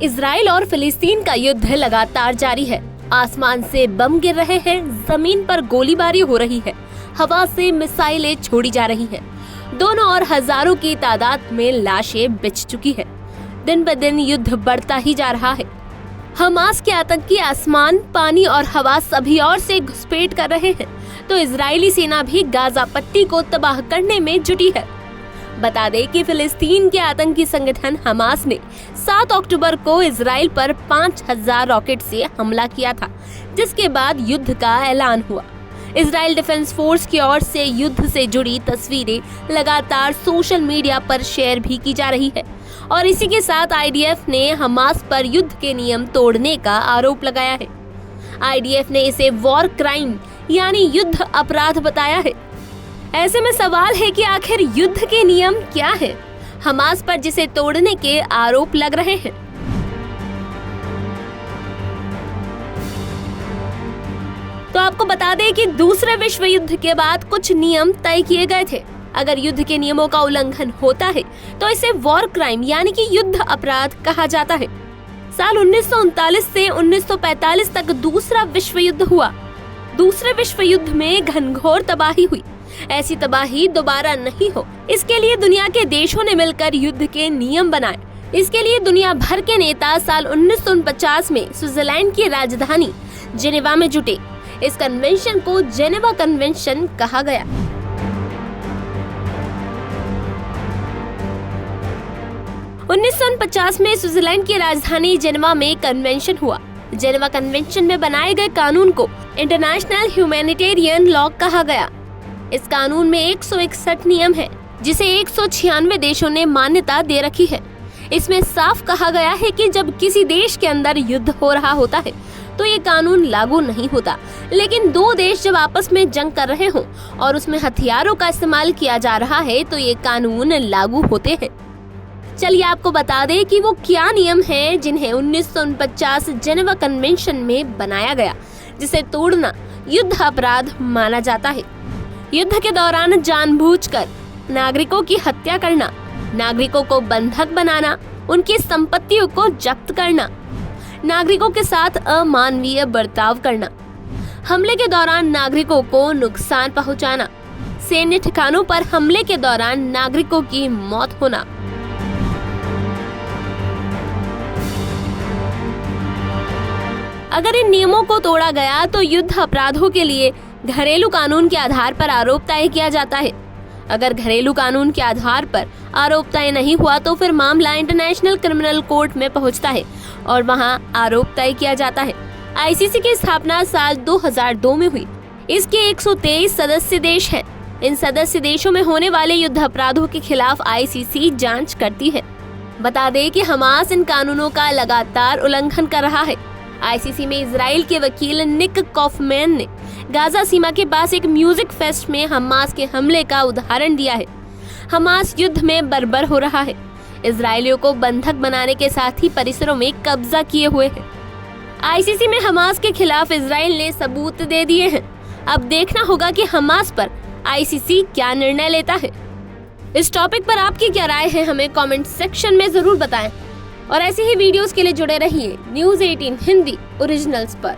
Israel और फिलिस्तीन का युद्ध लगातार जारी है। आसमान से बम गिर रहे हैं, जमीन पर गोलीबारी हो रही है, हवा से मिसाइलें छोड़ी जा रही हैं। दोनों ओर हजारों की तादाद में लाशें बिछ चुकी है। दिन ब दिन युद्ध बढ़ता ही जा रहा है। हमास के आतंकी आसमान, पानी और हवा सभी ओर से घुसपैठ कर रहे हैं, तो इजरायली सेना भी गाजा पट्टी को तबाह करने में जुटी है। बता दें कि फिलिस्तीन के आतंकी संगठन हमास ने 7 अक्टूबर को इजराइल पर 5000 रॉकेट से हमला किया था, जिसके बाद युद्ध का ऐलान हुआ। इजराइल डिफेंस फोर्स की ओर से युद्ध से जुड़ी तस्वीरें लगातार सोशल मीडिया पर शेयर भी की जा रही है और इसी के साथ आईडीएफ ने हमास पर युद्ध के नियम तोड़ने का आरोप लगाया है। आईडीएफ ने इसे वॉर क्राइम यानी युद्ध अपराध बताया है। ऐसे में सवाल है कि आखिर युद्ध के नियम क्या है हमास पर, जिसे तोड़ने के आरोप लग रहे हैं। तो आपको बता दें कि दूसरे विश्व युद्ध के बाद कुछ नियम तय किए गए थे। अगर युद्ध के नियमों का उल्लंघन होता है तो इसे वॉर क्राइम यानी कि युद्ध अपराध कहा जाता है। साल 1939 से 1945 तक दूसरा विश्व युद्ध हुआ। दूसरे विश्व युद्ध में घनघोर तबाही हुई। ऐसी तबाही दोबारा नहीं हो, इसके लिए दुनिया के देशों ने मिलकर युद्ध के नियम बनाए। इसके लिए दुनिया भर के नेता साल 1949 में स्विट्जरलैंड की राजधानी जेनेवा में जुटे। इस कन्वेंशन को जेनेवा कन्वेंशन कहा गया। उन्नीस में स्विट्जरलैंड की राजधानी जेनेवा में कन्वेंशन हुआ। जेनेवा कन्वेंशन में बनाए गए कानून को इंटरनेशनल ह्यूमैनिटेरियन लॉ कहा गया। इस कानून में 161 नियम है, जिसे 196 देशों ने मान्यता दे रखी है। इसमें साफ कहा गया है कि जब किसी देश के अंदर युद्ध हो रहा होता है तो ये कानून लागू नहीं होता, लेकिन दो देश जब आपस में जंग कर रहे हों और उसमें हथियारों का इस्तेमाल किया जा रहा है तो ये कानून लागू होते हैं। चलिए आपको बता दें कि वो क्या नियम हैं जिन्हें 1949 जेनेवा कन्वेंशन में बनाया गया, जिसे तोड़ना युद्ध अपराध माना जाता है। युद्ध के दौरान जानबूझकर नागरिकों की हत्या करना, नागरिकों को बंधक बनाना, उनकी संपत्तियों को जब्त करना, नागरिकों के साथ अमानवीय बर्ताव करना, हमले के दौरान नागरिकों को नुकसान पहुंचाना, सैन्य ठिकानों पर हमले के दौरान नागरिकों की मौत होना। अगर इन नियमों को तोड़ा गया तो युद्ध अपराधों के लिए घरेलू कानून के आधार पर आरोप तय किया जाता है। अगर घरेलू कानून के आधार पर आरोप तय नहीं हुआ तो फिर मामला इंटरनेशनल क्रिमिनल कोर्ट में पहुंचता है और वहां आरोप तय किया जाता है। आईसीसी की स्थापना साल 2002 में हुई। इसके 123 सदस्य देश हैं। इन सदस्य देशों में होने वाले युद्ध अपराधों के खिलाफ आईसीसी जांच करती है। बता दें कि हमास इन कानूनों का लगातार उल्लंघन कर रहा है। आईसीसी में इजराइल के वकील निक कॉफमैन ने गाजा सीमा के पास एक म्यूजिक फेस्ट में हमास के हमले का उदाहरण दिया है। हमास युद्ध में बर्बर हो रहा है। इजरायलियों को बंधक बनाने के साथ ही परिसरों में कब्जा किए हुए है। आईसीसी में हमास के खिलाफ इजराइल ने सबूत दे दिए हैं। अब देखना होगा कि हमास पर आईसीसी क्या निर्णय लेता है। इस टॉपिक पर आपकी क्या राय है, हमें कमेंट सेक्शन में जरूर बताएं और ऐसी ही वीडियोस के लिए जुड़े रहिए न्यूज़ 18 हिंदी ओरिजिनल्स पर।